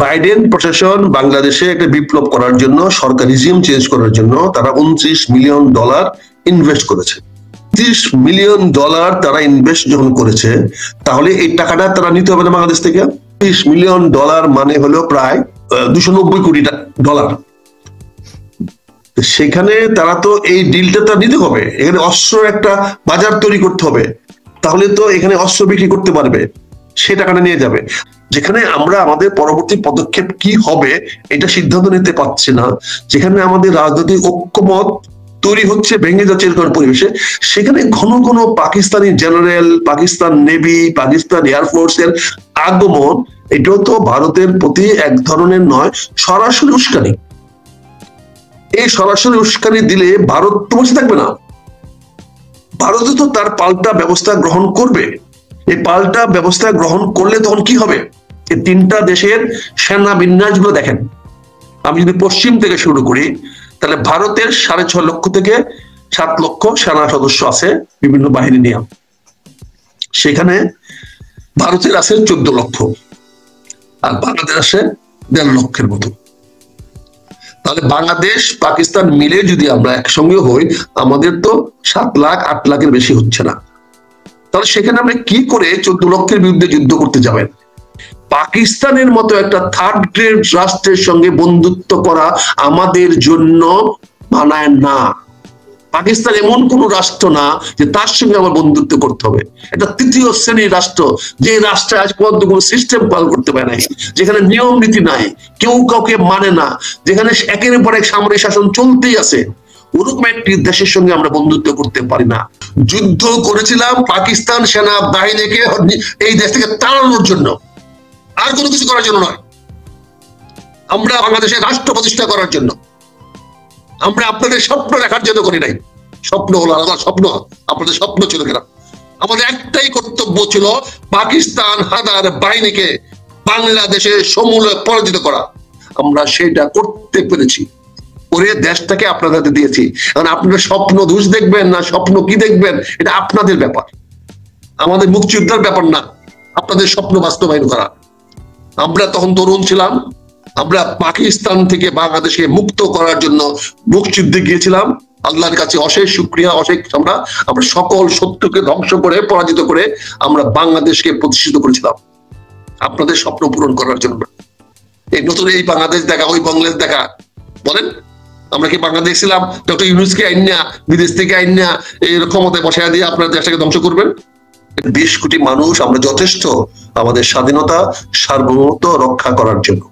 Biden প্রশাসন বাংলাদেশে একটা বিপ্লব করার জন্য, সরকার রিজিম চেঞ্জ করার জন্য তারা $29 মিলিয়ন ইনভেস্ট করেছে। $30 মিলিয়ন তারা ইনভেস্ট যখন করেছে, তাহলে এই টাকাটা তারা নিতে হবে না বাংলাদেশ থেকে। $30 মিলিয়ন মানে হলো প্রায় $290 কোটি। সেখানে তারা তো এই ডিলটা তারা নিতে হবে, এখানে অস্ত্র একটা বাজার তৈরি করতে হবে, তাহলে তো এখানে অস্ত্র বিক্রি করতে পারবে, সে টাকাটা নিয়ে যাবে। যেখানে আমরা আমাদের পরবর্তী পদক্ষেপ কি হবে এটা সিদ্ধান্ত নিতে পারছি না, যেখানে আমাদের রাজনৈতিক ঐক্যমত তৈরি হচ্ছে, ভেঙে যাচ্ছে এরকম পরিবেশে, সেখানে ঘন ঘন Pakistani general, Pakistan navy, Pakistan air force এর আগমন, এটাও তো ভারতের প্রতি এক ধরনের নয়, সরাসরি উস্কানি। এই সরাসরি উস্কানি দিলে ভারত তো বসে থাকবে না, ভারত তো তার পাল্টা ব্যবস্থা গ্রহণ করবে। এই পাল্টা ব্যবস্থা গ্রহণ করলে তখন কি হবে? এই তিনটা দেশের সেনা বিন্যাস গুলো দেখেন। আমি যদি পশ্চিম থেকে শুরু করি, তাহলে ভারতের 6.5 লক্ষ থেকে 7 লক্ষ সেনা সদস্য আছে বিভিন্ন বাহিনী নিয়ে, সেখানে ভারতের আছে 14 লক্ষ, আর বাংলাদেশ আছে 1.5 লক্ষের মতো। তাহলে বাংলাদেশ পাকিস্তান মিলে যদি আমরা একসঙ্গে হই, আমাদের তো 7 লাখ 8 লাখের বেশি হচ্ছে না। তাহলে সেখানে আমরা কি করে 14 লক্ষের বিরুদ্ধে যুদ্ধ করতে যাবেন? পাকিস্তানের মতো একটা থার্ড গ্রেড রাষ্ট্রের সঙ্গে বন্ধুত্ব করা আমাদের জন্য মানায় না। পাকিস্তান এমন কোন রাষ্ট্র না যে তার সঙ্গে আমার বন্ধুত্ব করতে হবে। এটা তৃতীয় শ্রেণীর রাষ্ট্র, যে রাষ্ট্রে আজ পর্যন্ত কোনো সিস্টেম পালন করতে পারে নাই, যেখানে নিয়ম নীতি নাই, কেউ কাউকে মানে না, যেখানে একের পর এক সামরিক শাসন চলতেই আছে, ওরকম একটি দেশের সঙ্গে আমরা বন্ধুত্ব করতে পারি না। যুদ্ধ করেছিলাম পাকিস্তান সেনা বাহিনীকে এই দেশ থেকে তাড়ানোর জন্য, আর কোনো কিছু করার জন্য নয়। আমরা বাংলাদেশের রাষ্ট্র প্রতিষ্ঠা করার জন্য, আমরা আপনাদের স্বপ্ন দেখার জন্য করি নাই। স্বপ্ন হলো আলাদা স্বপ্ন, আপনাদের স্বপ্ন ছিল কিনা? আমাদের একটাই কর্তব্য ছিল পাকিস্তান হানাদার বাহিনীকে বাংলাদেশে সমূলে পরাজিত করা। আমরা সেটা করতে পেরেছি, করে দেশটাকে আপনাদের হাতে দিয়েছি। কারণ আপনারা স্বপ্ন দোষ দেখবেন না স্বপ্ন কি দেখবেন, এটা আপনাদের ব্যাপার, আমাদের মুক্তিযোদ্ধার ব্যাপার না আপনাদের স্বপ্ন বাস্তবায়ন করা। আমরা তখন তরুণ ছিলাম, আমরা পাকিস্তান থেকে বাংলাদেশকে মুক্ত করার জন্য মুক্তিযুদ্ধে গিয়েছিলাম। আল্লাহর কাছে অশেষ শুকরিয়া, অশেষ আমরা সকল শত্রুকে ধ্বংস করে পরাজিত করে আমরা বাংলাদেশকে প্রতিষ্ঠিত করেছিলাম আপনাদের স্বপ্ন পূরণ করার জন্য। এই নতুন এই বাংলাদেশ দেখা, ওই বাংলাদেশ দেখা, বলেন আমরা কি বাংলাদেশ ছিলাম ডক্টর ইউনূসকে আইনা বিদেশ থেকে আইনা এই ক্ষমতায় বসায় দিয়ে আপনার দেশটাকে ধ্বংস করবেন? 20 কোটি মানুষ আমরা যথেষ্ট আমাদের স্বাধীনতা সার্বভৌমত্ব রক্ষা করার জন্য।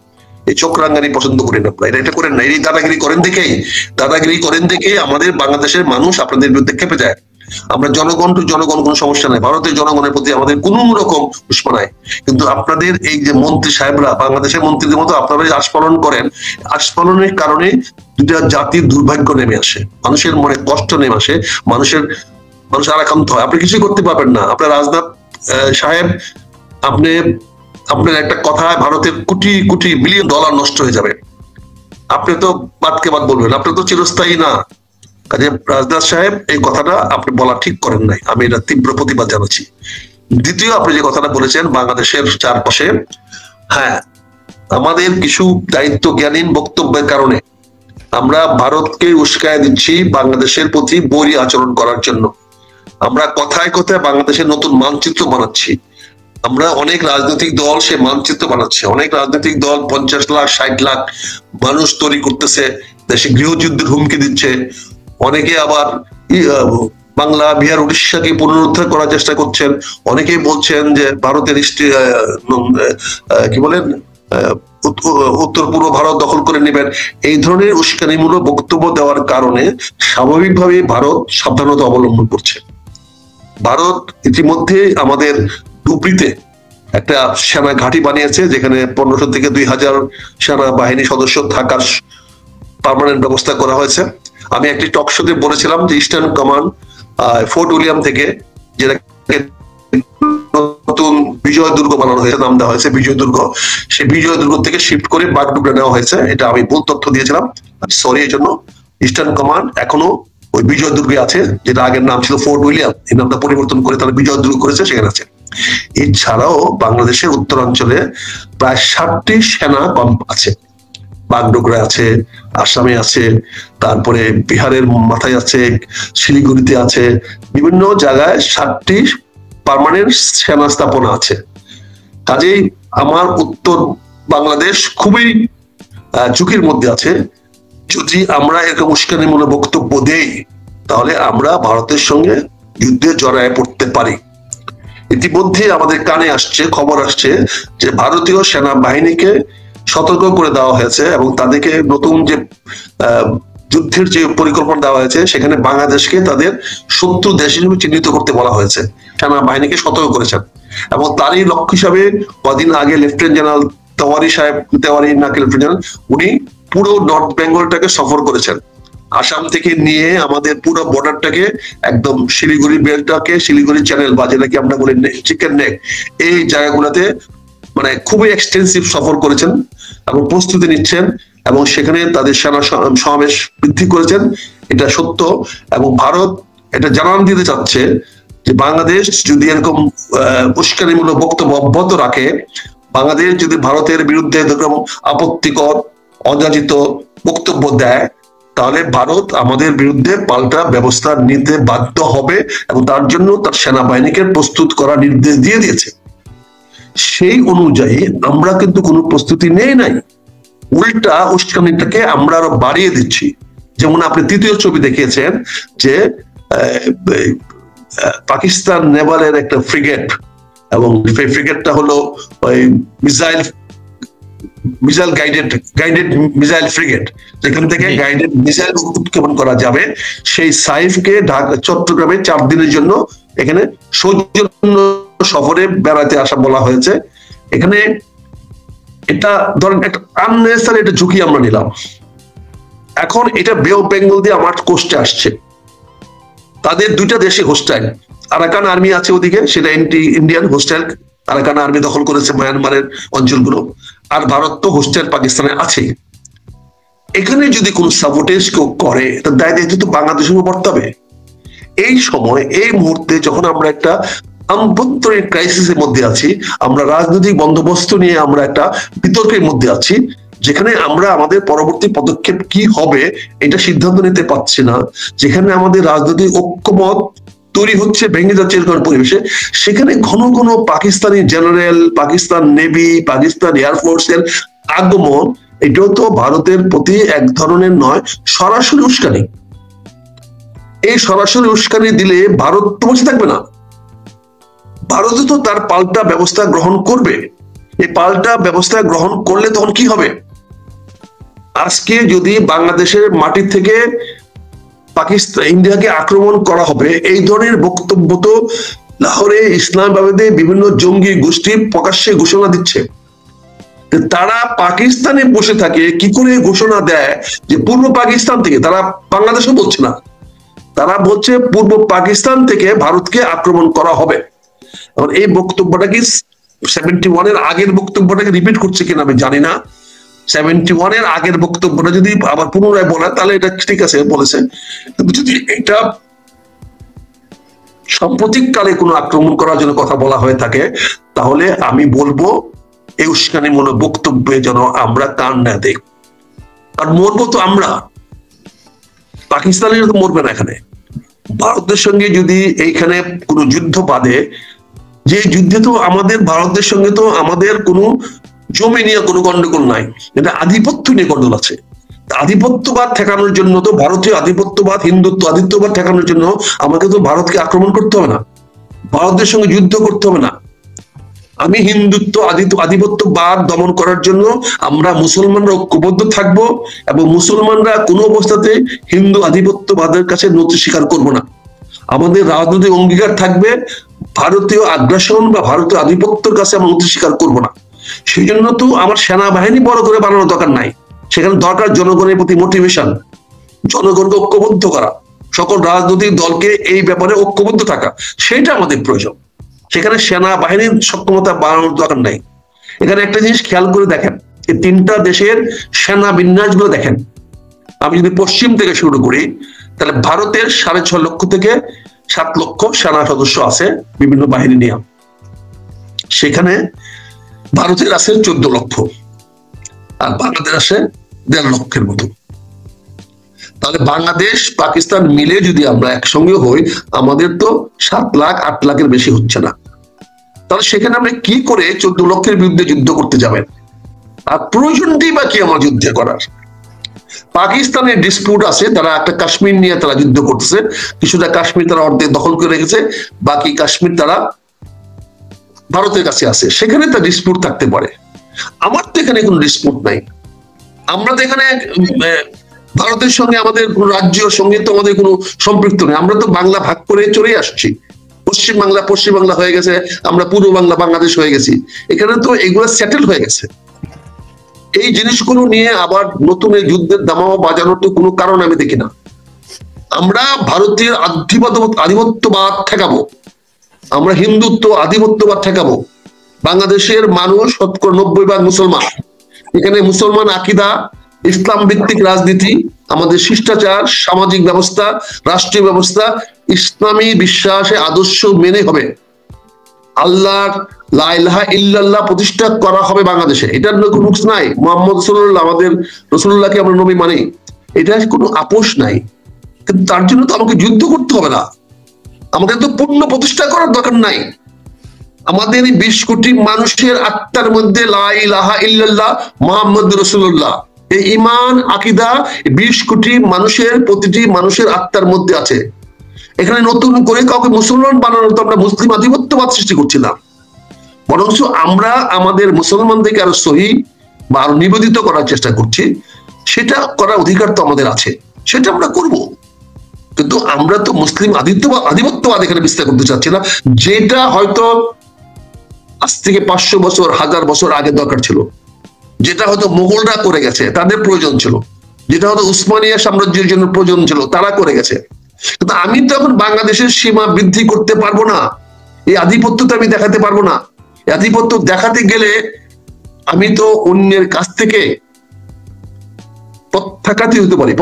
এই চোখরাঙ্গানি পছন্দ করেন আপনারা, এটা করেন না। এই দাদাগিরি করেন দেখেই আমাদের বাংলাদেশের মানুষ আপনাদের বিরুদ্ধে খেপে যায়। আমরা জনগণ টু জনগণ কোনো সমস্যা নাই, ভারতের জনগণের প্রতি আমাদের কোন রকম উষ্মা নাই। কিন্তু আপনাদের এই যে মন্ত্রী সাহেবরা, বাংলাদেশের মন্ত্রীদের মতো আপনারা আস্ফালন করেন, আস্ফালনের কারণে দুটা জাতির দুর্ভাগ্য নেমে আসে, মানুষের মনে কষ্ট নেমে আসে, মানুষ আরাকান্ত হয়। আপনি কিছুই করতে পারবেন না। আপনার রাজনাথ সাহেব, আপনার একটা কথা, ভারতের কোটি কোটি বিলিয়ন ডলার নষ্ট হয়ে যাবে, আপনি তো বাদকে বাদ বলবেন, আপনি তো চিরস্থায়ী না। কাজে রাজনাথ সাহেব এই কথাটা আপনি বলা ঠিক করেন নাই, আমি এটা তীব্র প্রতিবাদ জানাচ্ছি। দ্বিতীয়, আপনি যে কথাটা বলেছেন বাংলাদেশের চারপাশে, হ্যাঁ, আমাদের কিছু দায়িত্ব জ্ঞানহীন বক্তব্যের কারণে আমরা ভারতকে উস্কায় দিচ্ছি বাংলাদেশের প্রতি বৈরী আচরণ করার জন্য। আমরা কথায় কথায় বাংলাদেশের নতুন মানচিত্র বানাচ্ছি, আমরা অনেক রাজনৈতিক দল সে মানচিত্র বানাচ্ছে, অনেক রাজনৈতিক দল 50 লাখ 60 লাখ মানুষ তৈরি করতেছে, দেশে গৃহযুদ্ধের হুমকি দিচ্ছে, অনেকে আবার বাংলা বিহার উড়িষ্যাকে পুনরুদ্ধার করার চেষ্টা করছেন, অনেকেই বলছেন যে ভারতের কি বলেন উত্তর পূর্ব ভারত দখল করে নেবেন। এই ধরনের উস্কানিমূলক বক্তব্য দেওয়ার কারণে স্বাভাবিকভাবে ভারত সাবধানতা অবলম্বন করছে। ভারত ইতিমধ্যে আমাদের ডুবরিতে একটা সেনা ঘাঁটি বানিয়েছে, যেখানে 1500 থেকে 2000 সেনা বাহিনী সদস্য থাকার পার্মানেন্ট ব্যবস্থা করা হয়েছে। আমি একটি টক শোতে বলেছিলাম যে ইস্টার্ন কমান্ড ফোর্ট উইলিয়াম থেকে, যেটাকে নতুন বিজয় দুর্গ বানানো হয়েছে, নাম দেওয়া হয়েছে বিজয় দুর্গ, সেই বিজয় দুর্গ থেকে শিফট করে বাগডোগরা নেওয়া হয়েছে। এটা আমি ভুল তথ্য দিয়েছিলাম, সরি এই জন্য। ইস্টার্ন কমান্ড এখনো ওই বিজয় দুর্গে আছে, যেটা আগের নাম ছিল ফোর্ট উইলিয়াম, এই নামটা পরিবর্তন করে তারা বিজয় দুর্গ করেছে, সেখানে আছে। এছাড়াও বাংলাদেশের উত্তরাঞ্চলে প্রায় 60টি সেনা ক্যাম্প আছে। বাগডোগরা আছে, আসামে আছে, তারপরে বিহারের মাথায় আছে, শিলিগুড়িতে আছে, বিভিন্ন জায়গায় 60টি পার্মানেন্ট সেনা স্থাপনা আছে। কাজেই আমার উত্তর বাংলাদেশ খুবই ঝুঁকির মধ্যে আছে। যদি আমরা এরকম উস্কানিমূলক বক্তব্য দেই, তাহলে আমরা ভারতের সঙ্গে যুদ্ধে জড়ায় পড়তে পারি। ইতিমধ্যে আমাদের কানে আসছে, খবর আসছে যে ভারতীয় সেনাবাহিনীকে সতর্ক করে দেওয়া হয়েছে এবং তাদেরকে নতুন যে যুদ্ধের যে পরিকল্পনা দেওয়া হয়েছে সেখানে বাংলাদেশকে তাদের শত্রু দেশ হিসেবে চিহ্নিত করতে বলা হয়েছে। সেনাবাহিনীকে সতর্ক করেছেন এবং তারই লক্ষ্য হিসাবে কদিন আগে লেফটেন্যান্ট জেনারেল তেওয়ারি নাকি লেফটেন্যান্ট জেনারেল, উনি পুরো নর্থ বেঙ্গলটাকে সফর করেছেন। আসাম থেকে নিয়ে আমাদের পুরো বর্ডারটাকে একদম শিলিগুড়ি বেলটাকে, শিলিগুড়ি চ্যানেল বা যেটাকে আমরা বলি চিকেন নেক, এই জায়গাগুলোতে মানে খুবই এক্সটেন্সিভ সফর করেছেন এবং প্রস্তুতি নিচ্ছেন এবং সেখানে তাদের সেনা সমাবেশ বৃদ্ধি করেছেন। এটা সত্য এবং ভারত এটা জানান দিতে চাচ্ছে যে বাংলাদেশ যদি এরকম উস্কানিমূলক বক্তব্য অব্যাহত রাখে, বাংলাদেশ যদি ভারতের বিরুদ্ধে এরকম আপত্তিকর অযাচিত বক্তব্য দেয়, তাহলে ভারত আমাদের বিরুদ্ধে পাল্টা ব্যবস্থা নিতে বাধ্য হবে এবং তার জন্য তার সেনাবাহিনীকে প্রস্তুত করার নির্দেশ দিয়ে দিয়েছে। সেই অনুযায়ী আমরা কিন্তু কোনো প্রস্তুতি নেই নাই, উল্টা উস্কানিটাকে আমরা আরো বাড়িয়ে দিচ্ছি। যেমন আপনি তৃতীয় ছবি দেখিয়েছেন যে পাকিস্তান নেভালের একটা ফ্রিগেট, এবং সেই ফ্রিগেটটা হলো ওই মিসাইল গাইডেড মিসাইল ফ্রিগেট, যেখান থেকে গাইডেড মিসাইল উৎক্ষেপণ করা যাবে। সেই সাইফকে চট্টগ্রামে 4 দিনের জন্য এখানে সৌজন্য সফরে বেড়াতে আসা বলা হয়েছে। এখানে এটা ধরেন একটা আননেসারি একটা ঝুঁকি আমরা নিলাম। এখন এটা বে অফ বেঙ্গল দিয়ে আমার কোস্টে আসছে, তাদের 2টা দেশে হোস্টাইল, আরাকান আর্মি আছে ওদিকে, সেটা ইন্ডিয়ান হোস্টাইল, আরাকান আর্মি দখল করেছে মায়ানমারের অঞ্চলগুলো, আর ভারত তো হোস্টাইল পাকিস্তানে আছে। এখানে যদি কোন সাবোটেজ কেউ করে, তার দায় দায়িত্ব তো বাংলাদেশের উপর পড়তে হবে। এই সময় এই মুহূর্তে যখন আমরা একটা আভ্যন্তরীণ ক্রাইসিসের মধ্যে আছি, আমরা রাজনৈতিক বন্দোবস্ত নিয়ে আমরা একটা বিতর্কের মধ্যে আছি, যেখানে আমরা আমাদের পরবর্তী পদক্ষেপ কি হবে এটা সিদ্ধান্ত নিতে পারছি না, যেখানে আমাদের রাজনৈতিক ঐক্যমত তৈরি হচ্ছে, ভেঙে যাচ্ছে এরকম পরিবেশে, সেখানে ঘন ঘন পাকিস্তানি জেনারেল, পাকিস্তান নেভি, পাকিস্তান এয়ারফোর্সের আগমন, এটাও তো ভারতের প্রতি এক ধরনের নয়, সরাসরি উস্কানি। এই সরাসরি উস্কানি দিলে ভারত তো বসে থাকবে না, ভারত তো তার পাল্টা ব্যবস্থা গ্রহণ করবে। এই পাল্টা ব্যবস্থা গ্রহণ করলে তখন কি হবে? আজকে যদি বাংলাদেশের মাটি থেকে পাকিস্তান ইন্ডিয়াকে আক্রমণ করা হবে, এই ধরনের বক্তব্য তো লাহোরে ইসলামাবাদে বিভিন্ন জঙ্গি গোষ্ঠী প্রকাশ্যে ঘোষণা দিচ্ছে। তারা পাকিস্তানে বসে থাকে, কি করে ঘোষণা দেয় যে পূর্ব পাকিস্তান থেকে, তারা বাংলাদেশও বলছে না, তারা বলছে পূর্ব পাকিস্তান থেকে ভারতকে আক্রমণ করা হবে। এই বক্তব্যটা কি 71 এর আগের বক্তব্যটাকে রিপিট করছে কিনা আমি জানি না। 71 এর আগের বক্তব্যটা যদি আবার পুনরায় বলে তাহলে এটা ঠিক আছে বলেছে, কিন্তু যদি এটা সাম্প্রতিককালে কোনো আক্রমণ করার জন্য কথা বলা হয়ে থাকে, তাহলে আমি বলবো এই উস্কানিমূলক বক্তব্যে যেন আমরা কান না দেই। আর মরবো তো আমরা, পাকিস্তানের তো মরবে না। এখানে ভারতের সঙ্গে যদি এইখানে কোনো যুদ্ধ বাঁধে, যে যুদ্ধে তো আমাদের ভারতের সঙ্গে তো আমাদের কোনো জমি নিয়ে কোনো গন্ডগোল নাই, এটা আধিপত্য নিয়ে গন্ডগোল আছে। আধিপত্যবাদ ঠেকানোর জন্য তো, ভারতীয় আধিপত্যবাদ, হিন্দুত্ব আধিপত্যবাদ ঠেকানোর জন্য আমাকে তো ভারতকে আক্রমণ করতে হবে না, ভারতের সঙ্গে যুদ্ধ করতে হবে না। আমি হিন্দুত্ব আধিপত্যবাদ দমন করার জন্য আমরা মুসলমানরা ঐক্যবদ্ধ থাকবো এবং মুসলমানরা কোনো অবস্থাতে হিন্দু আধিপত্যবাদের কাছে নতি স্বীকার করবো না। আমাদের রাজনৈতিক অঙ্গীকার থাকবে ভারতীয় আগ্রাসন বা ভারতীয় আধিপত্যের কাছে আমরা নতি স্বীকার করবো না। সেই জন্য তো আমার সেনাবাহিনী বড় করে বানানোর দরকার নাই, সেখানে দরকার জনগণের প্রতি মোটিভেশন, জনগণকে ঐক্যবদ্ধ করা, সকল রাজনৈতিক দলকে এই ব্যাপারে ঐক্যবদ্ধ থাকা, সেটা আমাদের প্রয়োজন। সেখানে সেনাবাহিনীর সক্ষমতা বাড়ানোর দরকার নাই। এখানে একটা জিনিস খেয়াল করে দেখেন, এই 3টা দেশের সেনা বিন্যাস গুলো দেখেন। আমি যদি পশ্চিম থেকে শুরু করি, তাহলে ভারতের 6.5 লক্ষ থেকে 7 লক্ষ সেনা সদস্য আছে বিভিন্ন বাহিনী নিয়ে। সেখানে ভারতের আছে 14 লক্ষ, আর বাংলাদেশ আসে 1.5 লক্ষের মতো। তাহলে বাংলাদেশ পাকিস্তান মিলে যদি আমরা একসঙ্গে হই, আমাদের তো 7 লাখ 8 লাখের বেশি হচ্ছে না। তাহলে সেখানে আমরা কি করে 14 লক্ষের বিরুদ্ধে যুদ্ধ করতে যাবেন? আর প্রয়োজনটি বা কি আমার যুদ্ধ করার? পাকিস্তানের ডিসপিউট আছে, তারা একটা কাশ্মীর নিয়ে তারা যুদ্ধ করতেছে, কিছুটা কাশ্মীর তারা অর্ধেক দখল করে রেখেছে, বাকি কাশ্মীর তারা ভারতের কাছে আছে, সেখানে তার ডিসপিউট থাকতে পারে। আমার তো এখানে কোনো ডিসপিউট নাই। আমরা তো এখানে ভারতের সঙ্গে আমাদের কোন রাজ্যের সঙ্গে তো আমাদের কোনো সম্পৃক্ত নেই। আমরা তো বাংলা ভাগ করে চলে আসছি, পশ্চিম বাংলা হয়ে গেছে, আমরা পূর্ব বাংলা বাংলাদেশ হয়ে গেছি, এখানে তো এগুলো সেটেল হয়ে গেছে। এই জিনিসগুলো নিয়ে আবার নতুন এই যুদ্ধের দামামা বাজানোর তো কোনো কারণ আমি দেখি না। আমরা ভারতীয় আধিপত্যবাদ ঠেকাবো, আমরা হিন্দুত্ব আধিপত্যবাদ ঠেকাবো। বাংলাদেশের মানুষ 90% মুসলমান, এখানে মুসলমান আকিদা, ইসলাম ভিত্তিক রাজনীতি, আমাদের শিষ্টাচার, সামাজিক ব্যবস্থা, রাষ্ট্রীয় ব্যবস্থা ইসলামী বিশ্বাসে আদর্শ মেনে হবে। আল্লাহর লা ইলাহা ইল্লাল্লাহ প্রতিষ্ঠা করা হবে বাংলাদেশে, এটার কোনো রুকস নাই। মুহাম্মদ রাসূলুল্লাহ, আমাদের রাসূলুল্লাহকে আমরা নবী মানি, এটা কোনো আপোষ নাই। কিন্তু তার জন্য তো আমাকে যুদ্ধ করতে হবে না, আমাদের তো পূর্ণ প্রতিষ্ঠা করার দরকার নাই। আমাদের 20 কোটি মানুষের আত্মার মধ্যে লা ইলাহা ইল্লাল্লাহ মুহাম্মদ রাসূলুল্লাহ, এই ঈমান আকীদা 20 কোটি মানুষের, প্রতিটি মানুষের আত্মার মধ্যে আছে। এখানে নতুন করে কাউকে মুসলমান বানানোর তো আমরা মুসলিম আধিপত্যবাদ সৃষ্টি করছি না, বরঞ্চ আমরা আমাদের মুসলমানদেরকে আরো সহি বা আরো নিবেদিত করার চেষ্টা করছি। সেটা করার অধিকার তো আমাদের আছে, সেটা আমরা করব। কিন্তু আমরা তো মুসলিম আধিপত্যবাদ এখানে বিস্তার করতে চাচ্ছি না, যেটা হয়তো আজ থেকে 500 বছর 1000 বছর আগে দরকার ছিল, যেটা হয়তো মোগলরা করে গেছে, তাদের প্রয়োজন ছিল, যেটা হয়তো উসমানিয়া সাম্রাজ্যের জন্য প্রয়োজন ছিল, তারা করে গেছে। কিন্তু আমি তো এখন বাংলাদেশের সীমা বৃদ্ধি করতে পারবো না, এই আধিপত্য তো আমি দেখাতে পারবো না। এই আধিপত্য দেখাতে গেলে আমি তো অন্যের কাছ থেকে প্রত্যাখ্যাত হতে পারি,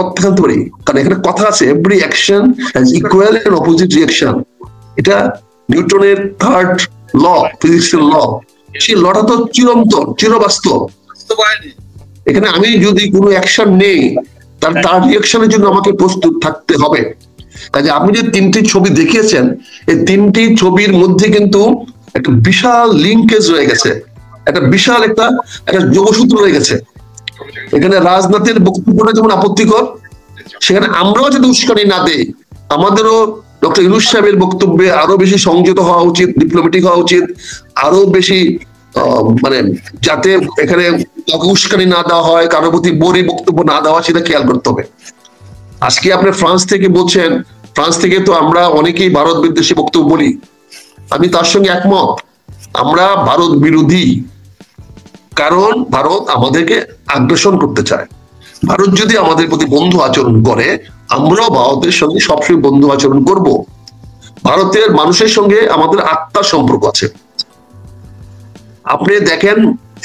কারণ এখানে কথা আছে every action has equal and opposite reaction. এটা নিউটনের 3rd ল, ফিজিক্সের ল, সেই লটা তো চিরন্তন, চিরবাস্তব। এখানে আমি যদি কোনো অ্যাকশন নেই, তার রিঅ্যাকশনের জন্য আমাকে প্রস্তুত থাকতে হবে। কাজে আপনি যে 3টি ছবি দেখিয়েছেন, এই 3টি ছবির মধ্যে কিন্তু একটা বিশাল লিঙ্কেজ রয়ে গেছে, একটা বিশাল একটা যোগসূত্র রয়ে গেছে। এখানে রাজনাথের বক্তব্যটা যেমন আপত্তিকর, সেখানে আমরাও যদি উস্কানি না দেই, আমাদেরও ডক্টর ইউনূস সাহেবের বক্তব্যে আরো বেশি সংযত হওয়া উচিত, ডিপ্লোম্যাটিক হওয়া উচিত, আরো বেশি মানে যাতে এখানে কাউকে উস্কানি না দেওয়া হয়, কারোর প্রতি বড়ি বক্তব্য না দেওয়া, সেটা খেয়াল করতে হবে। আজকে আপনি ফ্রান্স থেকে বলছেন, ফ্রান্স থেকে তো আমরা অনেকেই ভারত বিদ্বেষী বক্তব্য বলি, আমি তার সঙ্গে একমত। আমরা ভারত বিরোধী, কারণ ভারত আমাদেরকে আগ্রাসন করতে চায়। ভারত যদি আমাদের প্রতি বন্ধু আচরণ করে, আমরাও ভারতের সঙ্গে সবসময় বন্ধু আচরণ করব। ভারতের মানুষের সঙ্গে আমাদের আত্মার সম্পর্ক আছে। আপনি দেখেন,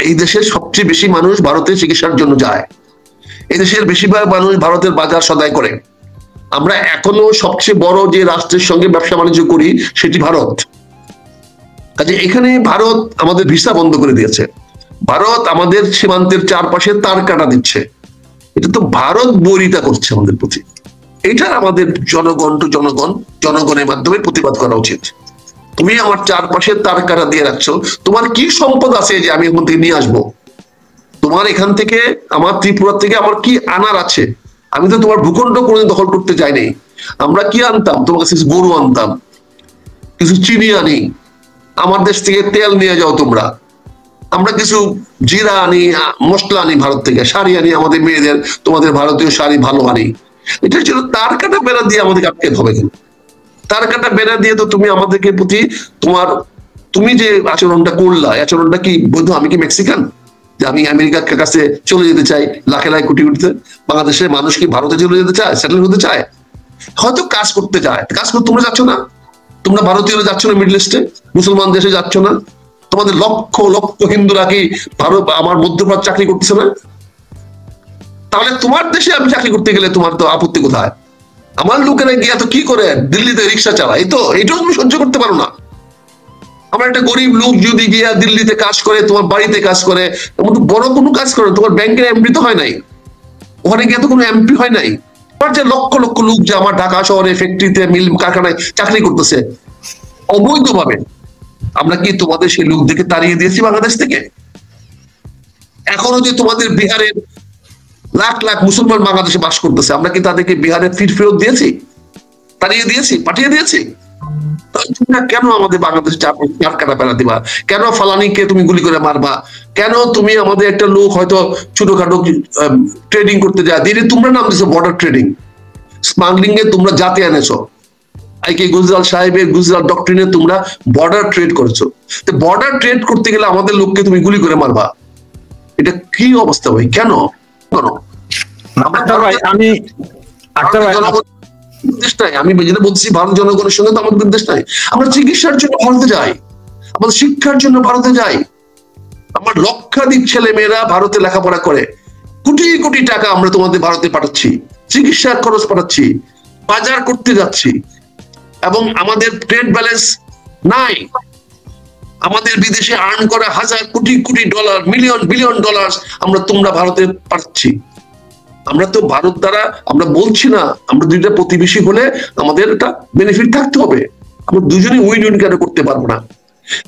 এই দেশের সবচেয়ে বেশি মানুষ ভারতে চিকিৎসার জন্য যায়, এই দেশের বেশিরভাগ মানুষ ভারতের বাজার সদাই করে। আমরা এখনো সবচেয়ে বড় যে রাষ্ট্রের সঙ্গে ব্যবসা বাণিজ্য করি সেটি ভারত। কাজে এখানে ভারত আমাদের ভিসা বন্ধ করে দিয়েছে, ভারত আমাদের সীমান্তের চারপাশে তার কাটা দিচ্ছে। এটা তো ভারত বৈরিতা করছে আমাদের প্রতি। এটা আমাদের জনগণের মাধ্যমে প্রতিবাদ করা উচিত। তুমি আমার চারপাশে তার কাটা দিয়ে রাখছো, তোমার কি সম্পদ আছে যে আমি এখান থেকে নিয়ে আসবো? তোমার এখান থেকে, আমার ত্রিপুরা থেকে আমার কি আনার আছে? আমি তো তোমার ভূখণ্ড কোনোদিন দখল করতে চাইনি। আমরা কি আনতাম? তোমার কাছে গরু আনতাম, কিছু চিনি আনি, আমার দেশ থেকে তেল নিয়ে যাও তোমরা, আমরা কিছু জিরা আনি, মশলা আনি ভারত থেকে, শাড়ি আনি আমাদের মেয়েদের, তোমাদের ভারতীয় শাড়ি ভালো আনি। এটার জন্য তার কাটা বেড়া দিয়ে আমাদেরকে আটকে হবে কেন? তার কাটা বেড়া দিয়ে তো তুমি আমাদেরকে প্রতি তুমি যে আচরণটা করলা, আচরণটা কি বৈধ? আমি কি মেক্সিকান যে আমি আমেরিকার কাছে চলে যেতে চাই লাখে লাখ কোটি কোটিতে? বাংলাদেশের মানুষ কি ভারতে চলে যেতে চায়, সেটেল হতে চায়? হয়তো কাজ করতে চায়, কাজ করতে তোমরা যাচ্ছ না, তোমরা ভারতীয়রা যাচ্ছ না, মিডল ইস্টে মুসলমান দেশে যাচ্ছ না? তোমাদের লক্ষ লক্ষ হিন্দুরা কি ভারত আমার মধ্যপ্রাচ্য চাকরি করতেছে না? তাহলে তোমার দেশে আমি চাকরি করতে গেলে তোমার তো আপত্তি কোথায়? আমার লোকেরা গিয়া তো কি করে দিল্লিতে রিক্সা চালায়, এই তো এইটাও তুমি সহ্য করতে পারো না। আমার একটা গরিব লোক যদি গিয়া দিল্লিতে কাজ করে, তোমার বাড়িতে কাজ করে, বড় কোনো কাজ করে, তোমার ব্যাংকের এমপি তো হয় নাই, ওখানে গিয়ে তো কোনো এমপি হয় নাই। আমার যে লক্ষ লক্ষ লোক যে আমার ঢাকা শহরে ফ্যাক্টরিতে মিল কারখানায় চাকরি করতেছে অবৈধভাবে, আমরা কি তোমাদের সেই লোকদেরকে তাড়িয়ে দিয়েছি বাংলাদেশ থেকে? এখনো যে তোমাদের বিহারের লাখ লাখ মুসলমান বাংলাদেশে বাস করতেছে, আমরা কি তাদেরকে বিহারে ফেরত দিয়েছি, তাড়িয়ে দিয়েছি, পাঠিয়ে দিয়েছি? কেন আমাদের বাংলাদেশে চার কাটা ফেলা দিবা? কেন ফালানিকে তুমি গুলি করে মারবা? কেন তুমি আমাদের একটা লোক হয়তো ছোটখাটো ট্রেডিং করতে যায়, দিনে তোমরা নাম দিছো বর্ডার ট্রেডিং, স্মাগলিং এ তোমরা জাতি এনেছো, আইকে গুজরাল সাহেবের গুজরাল ডক্ট্রিনে তোমরা বর্ডার ট্রেড করেছো। তো বর্ডার ট্রেড করতে গেলে আমাদের লোককে তুমি গুলি করে মারবা? এটা কি অবস্থা ভাই? কেন? দেশ নাই, আমি যেটা বলছি, ভারত জনগণের সঙ্গে তো আমাদের দেশ নাই। আমরা চিকিৎসার জন্য ভারতে যাই, আমাদের শিক্ষার জন্য ভারতে যাই, আমার লক্ষাধিক ছেলে মেয়েরা ভারতে লেখাপড়া করে, কোটি কোটি টাকা আমরা তোমাদের ভারতে পাঠাচ্ছি, চিকিৎসার খরচ পাঠাচ্ছি, বাজার করতে যাচ্ছি, এবং আমাদের ট্রেড ব্যালেন্স নাই। আমাদের বিদেশে আর্ন করা হাজার crore crore dollar, million billion dollar আমরা তোমরা ভারতে পাঠাচ্ছি। আমরা তো ভারত দ্বারা, আমরা বলছি না আমরা দুইটা প্রতিবেশী হলে আমাদের একটা বেনিফিট থাকতে হবে, আমরা দুজনেই উইন উইন কেন করতে পারবো না?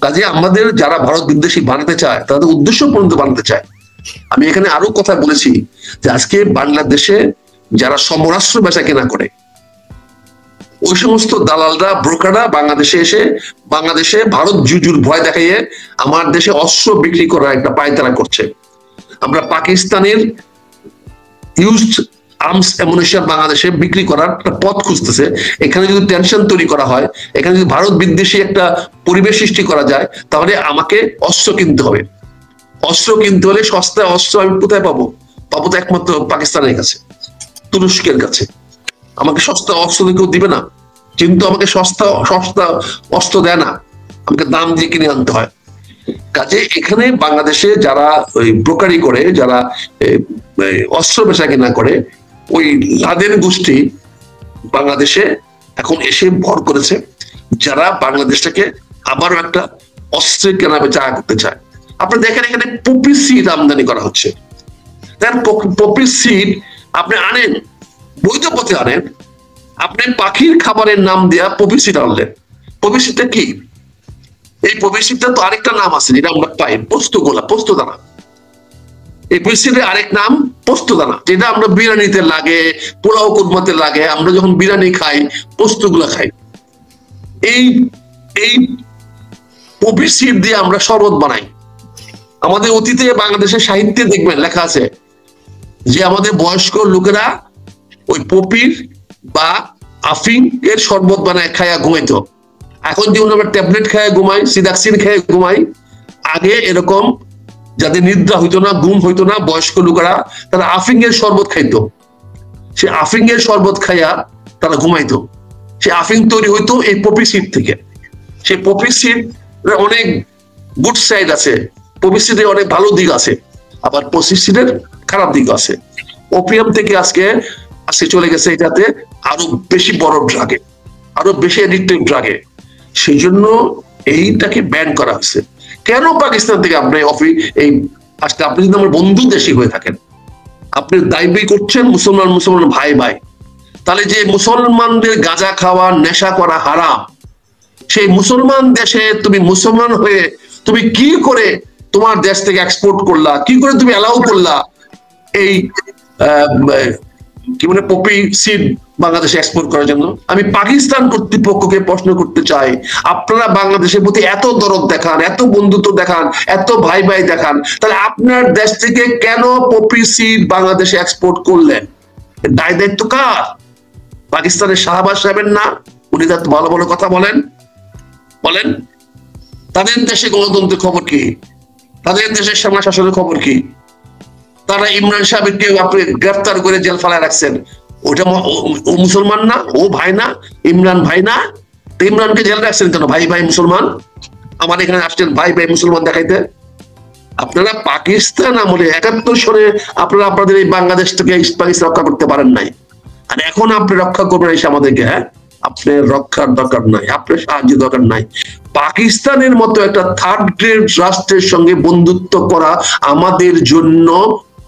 কাজে আমাদের যারা ভারত বিদ্বেষী বানাতে চায় তাদের উদ্দেশ্য পর্যন্ত বানাতে চায়। আমি এখানে আরো কথা বলেছি যে আজকে বাংলাদেশে যারা সমরাস্ত্র বেচা কেনা করে, ওই সমস্ত দালালরা, ব্রোকাররা বাংলাদেশে এসে বাংলাদেশে ভারত জুজুর ভয় দেখাইয়ে আমার দেশে অস্ত্র বিক্রি করার একটা পায়তারা করছে। আমরা পাকিস্তানের ইউজড আর্মস অ্যামুনিশন বাংলাদেশে বিক্রি করার একটা পথ খুঁজতেছে। এখানে যদি টেনশন তৈরি করা হয়, এখানে যদি ভারত বিদ্বেষী একটা পরিবেশ সৃষ্টি করা যায়, তাহলে আমাকে অস্ত্র কিনতে হবে। অস্ত্র কিনতে হলে সস্তা অস্ত্র আমি কোথায় পাবো? পাবো তো একমাত্র পাকিস্তানের কাছে, তুরস্কের কাছে। আমাকে সস্তা অস্ত্র কেউ দিবে না, কিন্তু আমাকে সস্তা সস্তা অস্ত্র দেয় না, আমাকে দাম দিয়ে কিনে আনতে হয়। কাজে এখানে বাংলাদেশে যারা ওই ব্রোকারি করে, যারা অস্ত্র বেচা কেনা করে, ওই লাদেন গোষ্ঠী বাংলাদেশে এখন এসে ভর করেছে, যারা বাংলাদেশটাকে আবারও একটা অস্ত্রের কেনা বেচা করতে চায়। আপনি দেখেন এখানে পপি সিড আমদানি করা হচ্ছে। পপি সিড আপনি আনেন, বৈধ পথে আনেন, আপনি পাখির খাবারের নাম দিয়া পপি সিড আনলেন। পপি সিডটা কি? এই পপি সিডটা তো আরেকটা নাম আছে যেটা আমরা পাই, পোস্তগোলা, পোস্তদানা। এই পপি সিডের আরেক নাম পোস্তদানা, যেটা আমরা বিরিয়ানিতে লাগে, পোলাও কুরমাতে লাগে, আমরা যখন বিরিয়ানি খাই পোস্তগুলা খাই। এই এই পপি সিড দিয়ে আমরা শরবত বানাই। আমাদের অতীতে বাংলাদেশের সাহিত্যে দেখবেন লেখা আছে যে আমাদের বয়স্ক লোকেরা ওই পপির বা আফিং এর শরবত বানায় খায়া ঘুমাইতো। এখন যেমন আমরা ট্যাবলেট খায় ঘুমাই, সিদাক্সিন খেয়ে ঘুমাই, আগে এরকম যাদের নিদ্রা হইতো না, ঘুম হইতো না, বয়স্ক লোকেরা তারা আফিং এর শরবত খাইতো। সে আফিং এর শরবত খাইয়া তারা ঘুমাইতো। সে আফিং তৈরি হইতো এই পপি সিড থেকে। সেই পপি সিড অনেক গুড সাইড আছে, পপি সিডের অনেক ভালো দিক আছে, আবার পপি সিডের খারাপ দিক আছে। ওপিয়াম থেকে আজকে চলে গেছে এটাতে আরো বেশি বড় ড্রাগে, আরো বেশি অ্যাডিক্টিভ ড্রাগে। সেই জন্য এইটাকে ব্যান করা হয়েছে। কেন পাকিস্তান থেকে আপনি এই আজকে আপনি যদি আমার বন্ধু দেশি হয়ে থাকেন, আপনি দাবি করছেন মুসলমান মুসলমান ভাই ভাই, তাহলে যে মুসলমানদের গাঁজা খাওয়া, নেশা করা হারাম, সেই মুসলমান দেশে তুমি মুসলমান হয়ে তুমি কি করে তোমার দেশ থেকে এক্সপোর্ট করলা, কি করে তুমি অ্যালাউ করলা এই কি মানে পপি সিড বাংলাদেশে এক্সপোর্ট করার জন্য? আমি পাকিস্তান কর্তৃপক্ষকে প্রশ্ন করতে চাই, আপনারা বাংলাদেশের প্রতি এত দরদ দেখান, এত বন্ধুত্ব দেখান, এত ভাই ভাই দেখান, তাহলে আপনার দেশ থেকে কেন পপি সিড বাংলাদেশে এক্সপোর্ট করলেন? দায় দায়িত্ব কার? পাকিস্তানের শাহবাজ সাহেবের না? উনি তার ভালো ভালো কথা বলেন বলেন। তাদের দেশে গণতন্ত্রের খবর কি? তাদের দেশের সেনা শাসনের খবর কি? তারা ইমরান সাহেবকে আপনি গ্রেফতার করে জেল ফালায় রাখছেন, ওটা ও মুসলমান না? ও ভাই না? ইমরান ভাই না? ইমরানকে জেল রাখছেন কেন? ভাই ভাই মুসলমান, আমার এখানে আসছেন ভাই ভাই মুসলমান দেখাইতে। আপনারা পাকিস্তান আমলে ৭১ সনে আপনারা আপনাদের এই বাংলাদেশ থেকে পাকিস্তান রক্ষা করতে পারেন নাই, আর এখন আপনি রক্ষা করবেন এসে আমাদেরকে। হ্যাঁ, আপনার রক্ষার দরকার নাই, আপনার সাহায্য দরকার নাই। পাকিস্তানের মতো একটা থার্ড গ্রেড রাষ্ট্রের সঙ্গে বন্ধুত্ব করা আমাদের জন্য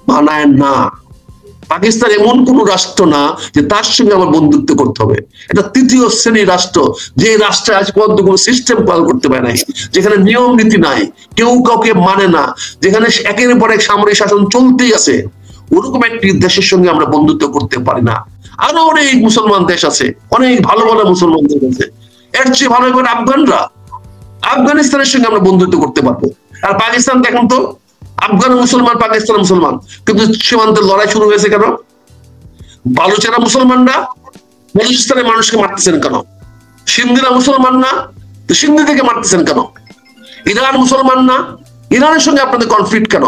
মানায় না। পাকিস্তান এমন কোন রাষ্ট্র না যে তার সঙ্গে আমার বন্ধুত্ব করতে হবে। এটা তৃতীয় শ্রেণীর রাষ্ট্র, যে রাষ্ট্রে আজ পর্যন্ত কোনো সিস্টেম পালন করতে পারে নাই, যেখানে নিয়ম নীতি নাই, কেউ কাউকে মানে না, যেখানে একের পর এক সামরিক শাসন চলতেই আছে। ওরকম একটি দেশের সঙ্গে আমরা বন্ধুত্ব করতে পারি না। আরো অনেক মুসলমান দেশ আছে, অনেক ভালো ভালো মুসলমান দেশ আছে, এর চেয়ে ভালো করে আফগানরা, আফগানিস্তানের সঙ্গে আমরা বন্ধুত্ব করতে পারবো। আর পাকিস্তান দেখেন তো, আফগান মুসলমান, পাকিস্তান মুসলমান, কিন্তু সীমান্তের লড়াই শুরু হয়েছে কেন? বালুচেরা মুসলমানরা বলুচিস্তানের মানুষকে মারতেছেন কেন? সিন্ধিরা মুসলমান না, তো সিন্ধি থেকে মারতেছেন কেন? ইরান মুসলমান না, ইরানের সঙ্গে আপনাদের কনফ্লিক্ট কেন?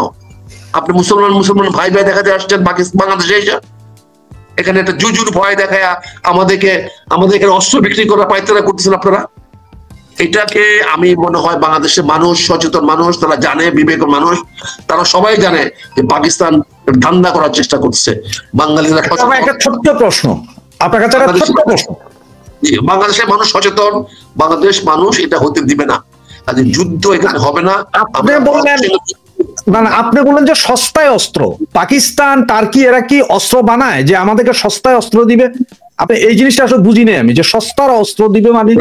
আপনি মুসলমান মুসলমান ভাই ভাই দেখাতে আসছেন বাংলাদেশে এসে, এখানে একটা জুজুর ভয় দেখায় আমাদেরকে এখানে অস্ত্র বিক্রি করা পায়তারা করতেছেন আপনারা। এটাকে আমি মনে হয় বাংলাদেশের মানুষ, সচেতন মানুষ, তারা জানে, বিবেক মানুষ, তারা সবাই জানে যে পাকিস্তান ধান্দা করার চেষ্টা করছে। বাঙালিরা একটা ছোট্ট প্রশ্ন আপনার কাছে, বাংলাদেশের মানুষ সচেতন, বাংলাদেশ মানুষ এটা হতে দিবে না, কাজে যুদ্ধ এখানে হবে না। আপনি বললেন যে সস্তায় অস্ত্র, পাকিস্তান টার্কি এরা কি অস্ত্র বানায় যে আমাদেরকে সস্তায় অস্ত্র দিবে? আপনি এই জিনিসটা আসলে বুঝি নাই আমি, যে সস্তার অস্ত্র দিবে মানে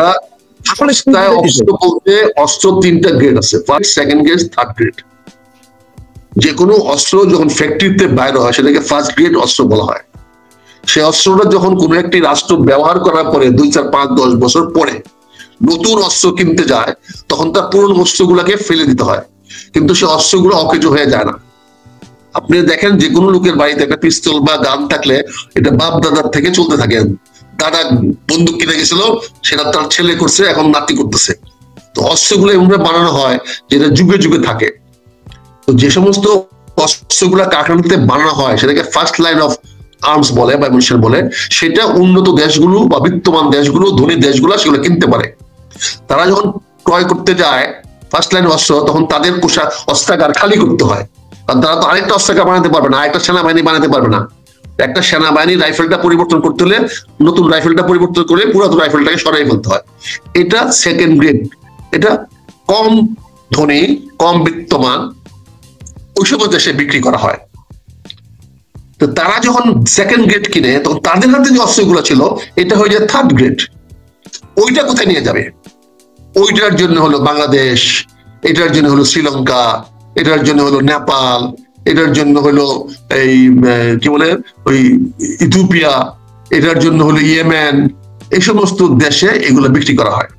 অস্ত্র তিনটা গ্রেড আছে, first, second grade, third grade. যে কোনো অস্ত্র যখন ফ্যাক্টরিতে বাইরে হয় সেটাকে ফার্স্ট গ্রেড অস্ত্র বলা হয়। সেই অস্ত্রটা যখন কোনো একটি রাষ্ট্র ব্যবহার করার পরে 2, 4, 5, 10 বছর পরে নতুন অস্ত্র কিনতে যায়, তখন তার পুরনো অস্ত্রগুলোকে ফেলে দিতে হয়, কিন্তু সেই অস্ত্রগুলো অকেজ হয়ে যায় না। আপনি দেখেন যে কোনো লোকের বাড়িতে একটা পিস্তল বা গান থাকলে এটা বাপ দাদার থেকে চলতে থাকে। দাদা বন্দুক কিনে গেছিল, সেটা তার ছেলে করছে, এখন নাতি করতেছে। তো অস্ত্রগুলো এমনভাবে বানানো হয় যেটা যুগে যুগে থাকে। তো যে সমস্ত অস্ত্রগুলা কারখানাতে বানানো হয় সেটাকে ফার্স্ট লাইন অফ আর্মস বলে বা মিশন বলে, সেটা উন্নত দেশগুলো বা বিত্তমান দেশগুলো, ধনী দেশগুলো সেগুলো কিনতে পারে। তারা যখন ক্রয় করতে যায় ফার্স্ট লাইন অস্ত্র, তখন তাদের অস্ত্রাগার খালি করতে হয়, কারণ তারা তো আরেকটা অস্ত্রাগার বানাতে পারবে না, আরেকটা সেনাবাহিনী বানাতে পারবে না। একটা সেনাবাহিনী রাইফেলটা পরিবর্তন করতে হলে নতুন রাইফেলটা পরিবর্তন করে পুরাতন রাইফেলটাকে সরাই ফেলতে হয়। এটা সেকেন্ড গ্রেড, এটা কম ধনী, কম বিত্তমান ওই সব দেশে বিক্রি করা হয়। তো তারা যখন সেকেন্ড গ্রেড কিনে, তখন তাদের হাতে যে অস্ত্রগুলো ছিল এটা হয়ে যায় থার্ড গ্রেড। ওইটা কোথায় নিয়ে যাবে? ওইটার জন্য হলো বাংলাদেশ, এটার জন্য হলো শ্রীলঙ্কা, এটার জন্য হলো নেপাল, এটার জন্য হলো এই কি বলে ওই ইথিওপিয়া, এটার জন্য হলো ইয়েমেন, এই সমস্ত দেশে এগুলো বিক্রি করা হয়,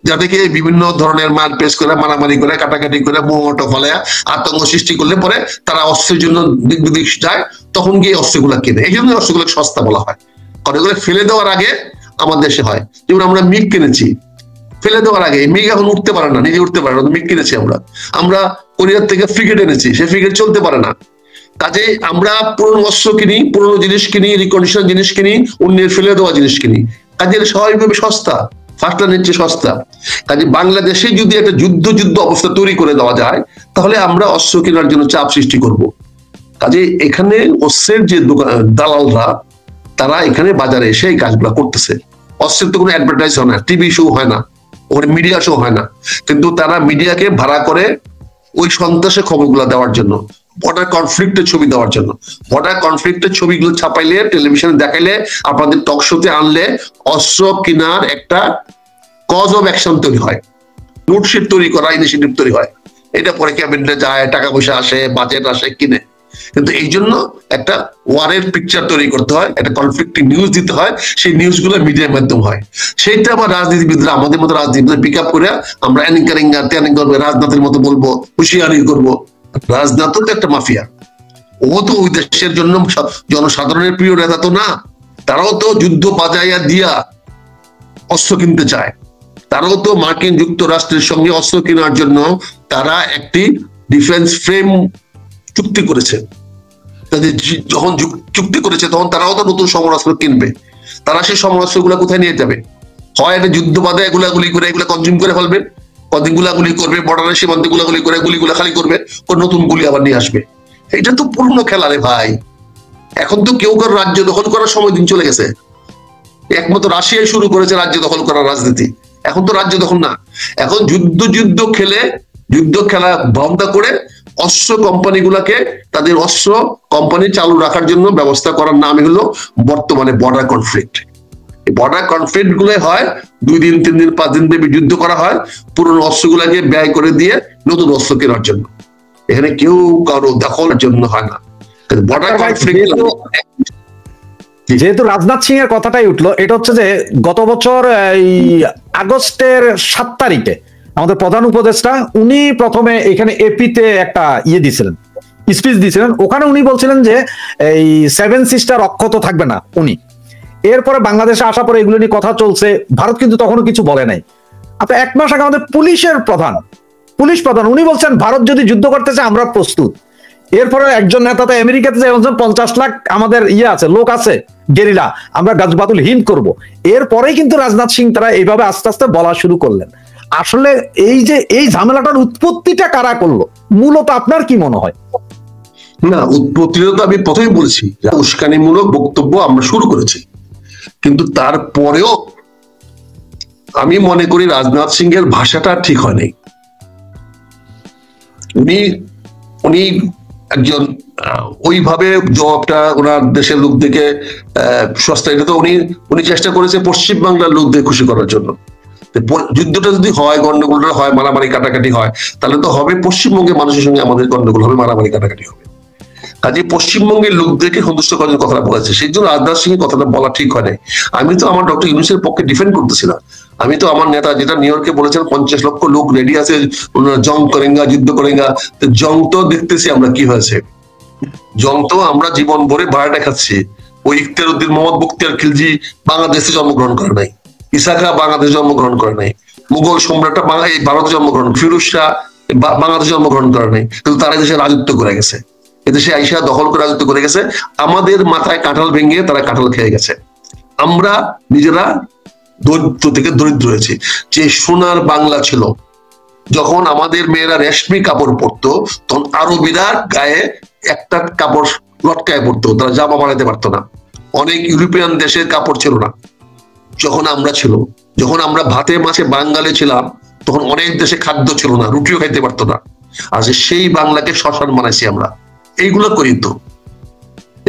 যাদেরকে বিভিন্ন ধরনের মার পেশ করে, মারামারি করে, কাটাকাটি করে, মোহটো ফলে আতঙ্ক সৃষ্টি করলে পরে তারা অস্ত্রের জন্য দিক বিদিক যায়, তখন গিয়ে অস্ত্রগুলো কিনে। এই জন্য অস্ত্রগুলো সস্তা বলা হয়, কারণ এগুলো ফেলে দেওয়ার আগে আমার দেশে হয়। যেমন আমরা মিগ কিনেছি, ফেলে দেওয়ার আগে, মিগ এখন উঠতে পারে না, নিজে উঠতে পারে না, মিগ কিনেছি আমরা কোরিয়ার থেকে ফ্রিগেট এনেছি, সে ফ্রিগেট চলতে পারে না। কাজে আমরা পুরনো অস্ত্র কিনি, পুরনো জিনিস কিনি, রিকন্ডিশন জিনিস কিনি, অন্যের ফেলে দেওয়া জিনিস কিনি, কাজে স্বাভাবিকভাবে সস্তা, ফার্স্ট লাইনের চেয়ে সস্তা। কাজে বাংলাদেশে যদি একটা যুদ্ধ অবস্থা তৈরি করে দেওয়া যায়, তাহলে আমরা অস্ত্র কেনার জন্য চাপ সৃষ্টি করব। কাজে এখানে অস্ত্রের যে দালালরা, তারা এখানে বাজারে এসে এই কাজগুলো করতেছে। অস্ত্রের তো কোনো অ্যাডভার্টাইজ হয় না, টিভি শো হয় না, ওখানে মিডিয়া শো হয় না, কিন্তু তারা মিডিয়াকে ভাড়া করে ওই সন্ত্রাসের খবরগুলো দেওয়ার জন্য, বর্ডার কনফ্লিক্টের ছবি দেওয়ার জন্য। বর্ডার কনফ্লিক্টের ছবিগুলো ছাপাইলে, টেলিভিশনে দেখাইলে, আপনাদের টক শোতে আনলে অস্ত্র কেনার একটা কজ অফ অ্যাকশন তৈরি হয়, নোটশিট তৈরি করা, ইনিশিয়েটিভ তৈরি হয়। এটা পরে ক্যাবিনেটে যায়, টাকা পয়সা আসে, বাজেট আসে, কিনে। কিন্তু এই জন্য একটা ওয়ারের পিকচার তৈরি করতে হয়, একটা কনফ্লিক্টিং নিউজ দিতে হয়, সেই নিউজগুলো মিডিয়ার মাধ্যমে হয়। সেইটা আবার রাজনীতিবিদরা, আমাদের মতো রাজনীতিবিদরা পিক আপ করে আমরা অ্যানিং করবো, রাজনাথের মতো বলবো, হুঁশিয়ারি করবো। রাজনাথ তো একটা মাফিয়া, ও তো ওই দেশের জন্য জনসাধারণের প্রিয় নেতা তো না। তারাও তো যুদ্ধ বাজাইয়া দিয়া অস্ত্র কিনতে চায়, তারাও তো মার্কিন যুক্তরাষ্ট্রের সঙ্গে অস্ত্র কেনার জন্য তারা একটি ডিফেন্স ফ্রেম চুক্তি করেছে। যখন চুক্তি করেছে, তখন তারাও তো নতুন সমরাস্ত্র কিনবে। তারা সেই সমরাস্ত্রগুলো কোথায় নিয়ে যাবে? হয় একটা যুদ্ধ বাধা গুলি করে এগুলা কনজিউম করে ফেলবে, কদিন গুলি করবে, বর্ডারের সীমান্তে গুলি করে গুলিগুলো খালি করবে, নতুন গুলি আবার নিয়ে আসবে। এটা তো পুরনো খেলা রে ভাই। এখন তো কেউ কারো রাজ্য দখল করার সময় দিন চলে গেছে। একমাত্র রাশিয়াই শুরু করেছে রাজ্য দখল করার রাজনীতি। এখন তো রাজ্য দখল না, এখন যুদ্ধ খেলে যুদ্ধ খেলা বন্ধ করে অস্ত্র কোম্পানিগুলোকে তাদের অস্ত্র কোম্পানি চালু রাখার জন্য ব্যবস্থা করার নামই হলো বর্তমানে বর্ডার কনফ্লিক্ট। বর্ডার কনফ্লিক্ট গুলো হয় 2 দিন 3 দিন 5 দিন ব্যাপী যুদ্ধ করা হয় পুরনো অস্ত্রগুলাকে ব্যয় করে দিয়ে নতুন অস্ত্র কেনার জন্য। এখানে কেউ কারো দখলের জন্য হয় না। বর্ডার কনফ্লিক্ট যেহেতু রাজনাথ সিং এর কথাটাই উঠলো, এটা হচ্ছে যে গত বছর এই আগস্টের 7 তারিখে আমাদের প্রধান উপদেষ্টা উনি প্রথমে এখানে এপিতে একটা দিছিলেন, স্পিচ দিছিলেন। ওখানে উনি বলছিলেন যে এই 7 সিস্টার অক্ষত থাকবে না উনি। এরপরে বাংলাদেশে আসার পরে এগুলো নিয়ে কথা চলছে, ভারত কিন্তু তখনও কিছু বলে নাই। আপনি 1 মাস আগে আমাদের পুলিশ প্রধান উনি বলছেন ভারত যদি যুদ্ধ করতে চায় আমরা প্রস্তুত। এরপরে একজন নেতা তো আমেরিকাতে যে 50 লাখ আমাদের আছে, লোক আছে গেরিলা, আমরা গাজবাতুল হিন্দ করব। এরপরেই কিন্তু রাজনাথ সিং তারা এইভাবে আস্তে আস্তে বলা শুরু করলেন। আসলে এই যে এই ঝামেলাটার উৎপত্তিটা কারা করলো মূলত আপনার কি মনে হয়? না, উৎপত্তিটা তো আমি প্রথমেই বলেছি, উস্কানিমূলক বক্তব্য আমরা শুরু করেছি, কিন্তু তারপরেও আমি মনে করি রাজনাথ সিং এর ভাষাটা ঠিক হয়নি। উনি একজন ওইভাবে জবাবটা ওনার দেশের লোকদেরকে সস্তা, এটা তো উনি চেষ্টা করেছে পশ্চিম বাংলার লোকদের খুশি করার জন্য। যুদ্ধটা যদি হয়, গন্ডগোলটা হয়, মারামারি কাটাকাটি হয়, তাহলে তো হবে পশ্চিমবঙ্গের মানুষের সঙ্গে আমাদের গন্ডগোল হবে, মারামারি কাটাকাটি হবে। কাজে পশ্চিমবঙ্গের লোকদেরকে সন্তুষ্ট করার কথাটা বলেছে, সেই জন্য রাজনাথ সিং এর কথাটা বলা ঠিক হয় নাই। আমি তো আমার ডক্টর ইউনূসের পক্ষে ডিফেন্ড করতেছিলাম। আমি তো আমার নেতা যেটা নিউ ইয়র্কে বলেছেন 50 লক্ষ লোক রেডি আছে, জং করেঙ্গা, যুদ্ধ করেঙ্গা। জং তো দেখতেছি আমরা কি হয়েছে, জং তো আমরা জীবন ভরে ভাড়াটা খাচ্ছি। ওই ইখতিয়ার উদ্দিন মোহাম্মদ বখতিয়ার খিলজি বাংলাদেশে জন্মগ্রহণ করে নাই, ইসাকা বাংলাদেশে জন্মগ্রহণ করে নাই, মুঘল সম্রাটটা ভারতে জন্মগ্রহণ, ফিরোজ শাহ বাংলাদেশে জন্মগ্রহণ করে নাই, কিন্তু তারা দেশে রাজত্ব করে গেছে, এদেশে আইসা দখল করে রাজত্ব করে গেছে। আমাদের মাথায় কাঁঠাল ভেঙে তারা কাঁঠাল খেয়ে গেছে। আমরা নিজেরা দরিদ্র থেকে দরিদ্র হয়েছি। যে সোনার বাংলা ছিল, যখন আমাদের মেয়েরা রেশমি কাপড় পরতো তখন আরবিরা গায়ে একটা কাপড় লটকায় পড়তো, তারা জামা বানাতে পারতো না। অনেক ইউরোপিয়ান দেশের কাপড় ছিল না যখন আমরা ভাতে মাছে বাঙালি ছিলাম, তখন অনেক দেশে খাদ্য ছিল না, রুটিও খাইতে পারতো না। আর সেই বাংলাকে শ্মশান বানাইছি আমরা। এইগুলো করি তো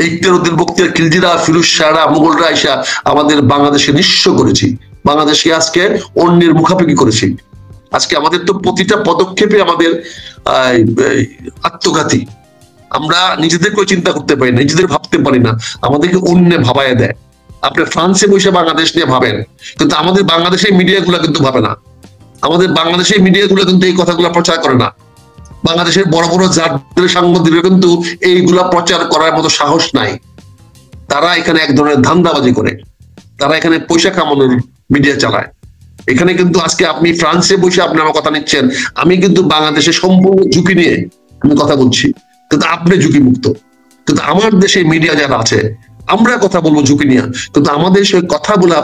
ইখতিয়ার উদ্দিন বখতিয়ার খিলজিরা, ফিরোজ শাহরা, মুঘলরা আইসা আমাদের বাংলাদেশে নিঃস্ব করেছি, বাংলাদেশকে আজকে অন্যের মুখাপেক্ষি করেছি। আজকে আমাদের তো প্রতিটা পদক্ষেপে আমাদের আত্মঘাতী। আমরা নিজেদেরকেও চিন্তা করতে পারি না, নিজেদের ভাবতে পারি না, আমাদেরকে অন্য ভাবায় দেয়। আপনি ফ্রান্সে বসে বাংলাদেশ নিয়ে ভাবেন, কিন্তু আমাদের বাংলাদেশের মিডিয়াগুলো কিন্তু ভাবে না। আমাদের বাংলাদেশের মিডিয়াগুলো কিন্তু এই কথাগুলো প্রচার করে না। বাংলাদেশের বড় বড় জাতীয় সাংবাদিকরা কিন্তু এইগুলা প্রচার করার মতো সাহস নাই। তারা এখানে এক ধরনের ধান্দাবাজি করে, তারা এখানে পয়সা কামানোর মিডিয়া চালায়। এখানে কিন্তু আজকে আপনি ফ্রান্সে বসে আপনি আমার কথা নিচ্ছেন, আমি কিন্তু বাংলাদেশে সম্পূর্ণ ঝুঁকি নিয়ে আমি কথা বলছি, কিন্তু আপনি ঝুঁকি মুক্ত। কিন্তু আমার দেশে মিডিয়া যারা আছে, আমরা কথা বলবো ঝুঁকি নিয়ে, কিন্তু আমাদের সেই কথাগুলা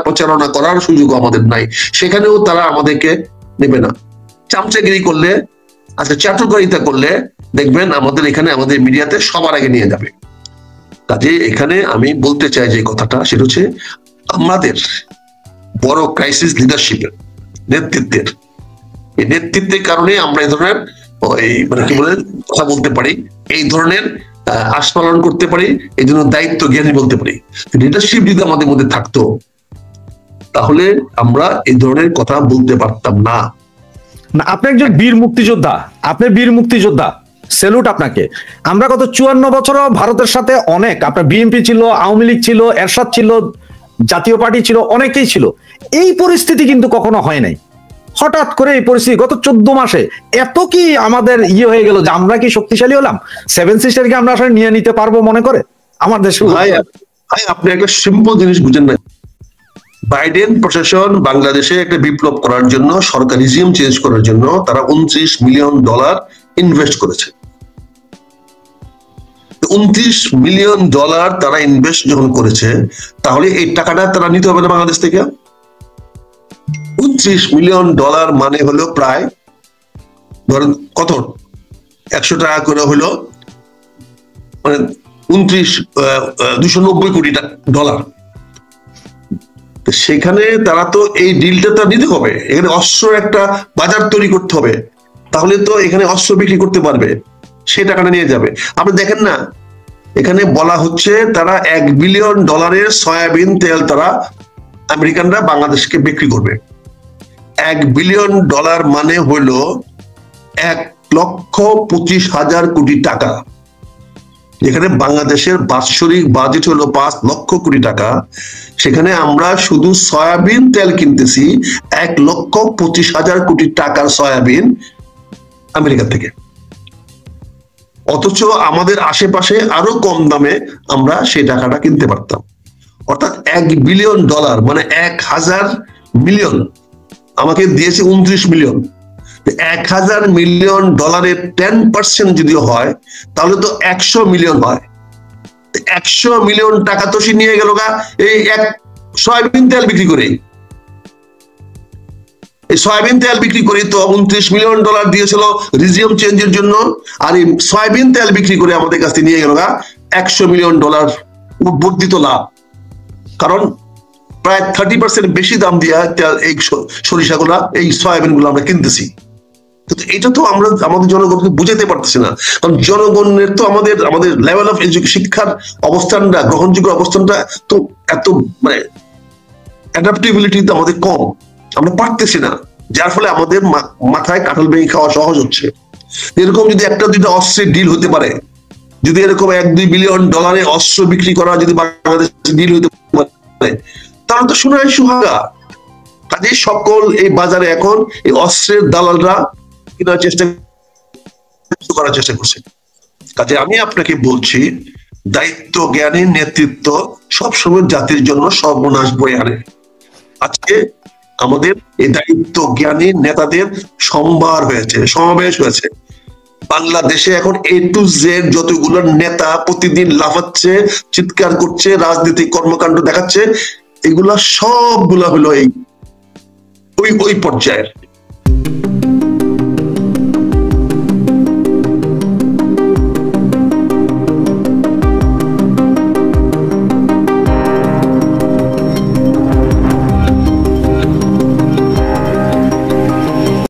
প্রচারণা করার সুযোগ আমাদের নাই। সেখানেও তারা আমাদেরকে নেবে না। চামচাগিরি করলে, আচ্ছা চাটুকারিতা করলে দেখবেন আমাদের এখানে আমাদের মিডিয়াতে সবার আগে নিয়ে যাবে। কাজে এখানে আমি বলতে চাই যে কথাটা, সেটা হচ্ছে আমাদের বড় ক্রাইসিস লিডারশিপের, নেতৃত্বের। এই নেতৃত্বের কারণে আমরা এই ধরনের কি বলে কথা বলতে পারি, এই ধরনের আস্ফালন করতে পারি, এই জন্য দায়িত্ব জ্ঞানী বলতে পারি। লিডারশিপ যদি আমাদের মধ্যে থাকতো তাহলে আমরা এই ধরনের কথা বলতে পারতাম না। আপনি একজন বীর মুক্তিযোদ্ধা, স্যালুট আপনাকে। আমরা গত 54 বছরও ভারতের সাথে অনেক, আপনার বিএনপি ছিল, আওয়ামী লীগ ছিল, এরশাদ ছিল, জাতীয় পার্টি ছিল, অনেকেই ছিল। এই পরিস্থিতি কিন্তু কখনো হয় নাই। হঠাৎ করে এই পরিস্থিতি গত 14 মাসে এত কি আমাদের হয়ে গেল যে আমরা কি শক্তিশালী হলাম? 7 সিস্টারকে আমরা আসলে নিয়ে নিতে পারবো মনে করে আমার দেশে? আপনি একটা সিম্পল জিনিস বুঝেন না। বাইডেন প্রশাসন বাংলাদেশে একটা বিপ্লব করার জন্য, সরকারিজম চেঞ্জ করার জন্য তারা $29 মিলিয়ন ইনভেস্ট করেছে। $29 মিলিয়ন তারা ইনভেস্ট যখন করেছে, তাহলে এই টাকাটা তারা নিতে হবে না বাংলাদেশ থেকে? $29 মিলিয়ন মানে হলো প্রায় ধরেন কত, 100 টাকা করে হলো মানে 290 কোটি ডলার। তো সেখানে তারা তো এই ডিলটা নিতে হবে, এখানে অস্ত্র একটা বাজার তৈরি করতে হবে, তাহলে তো এখানে অস্ত্র বিক্রি করতে পারবে, সে টাকাটা নিয়ে যাবে। আপনি দেখেন না, এখানে বলা হচ্ছে তারা $1 বিলিয়ন সয়াবিন তেল তারা আমেরিকানরা বাংলাদেশকে বিক্রি করবে। $1 বিলিয়ন মানে হলো 1,25,000 কোটি টাকা। যেখানে বাংলাদেশের বাৎসরিক বাজেট হলো 5 লক্ষ কোটি টাকা, সেখানে আমরা শুধু সয়াবিন তেল কিনতেছি 1,25,000 কোটি টাকার সয়াবিন আমেরিকা থেকে। অথচ আমাদের আশেপাশে আরো কম দামে আমরা সেই টাকাটা কিনতে পারতাম। অর্থাৎ $1 বিলিয়ন মানে 1,000 মিলিয়ন আমাকে দিয়েছে 29 মিলিয়ন। $1,000 মিলিয়ন 10% যদি হয় তাহলে তো 100 মিলিয়ন হয়। 100 মিলিয়ন টাকা তো সে নিয়ে গেল গা এই এক সয়াবিন তেল বিক্রি করে। এই সয়াবিন তেল বিক্রি করে তো $29 মিলিয়ন দিয়েছিল রিজিয়ম চেঞ্জের জন্য, আর এই সয়াবিন তেল বিক্রি করে আমাদের কাছ থেকে নিয়ে গেল গা $100 মিলিয়ন বর্ধিত লাভ। কারণ প্রায় 30% বেশি দাম দিয়ে এই সরিষাগুলা এই সয়াবিন গুলো আমরা কিনতেছি। এটা তো আমরা আমাদের জনগণকে বুঝাতে পারতেছি না, কারণ জনগণের তো আমাদের লেভেল অফ শিক্ষার অবস্থানটা, গ্রহণযোগ্য অবস্থানটা তো এত মানে অ্যাডাপ্টেবিলিটি তো আমাদের কম, আমরা পারতেছি না, যার ফলে আমাদের মাথায় কাঁঠাল ভেঙে খাওয়া সহজ হচ্ছে। এরকম যদি একটা দুইটা অস্ত্রের ডিল হতে পারে, যদি এরকম $1-2 বিলিয়ন অস্ত্র বিক্রি করা যদি বাংলাদেশে ডিল হতে পারে, তাহলে তো সোনায় সুহাগা। কাজে সকল এই বাজারে এখন এই অস্ত্রের দালালরা করার চেষ্টা করছে। কাজে আমি আপনাকে বলছি, দায়িত্ব জ্ঞানী নেতৃত্ব সবসময় জাতির জন্য সর্বনাশ বয়ে আনে। আজকে আমাদের এই দায়িত্ব জ্ঞানী নেতাদের সমাবেশ হয়েছে। বাংলাদেশে এখন A to Z যতগুলো নেতা প্রতিদিন লাফাচ্ছে, চিৎকার করছে, রাজনৈতিক কর্মকাণ্ড দেখাচ্ছে, এগুলা সবগুলা হলো ওই পর্যায়ের।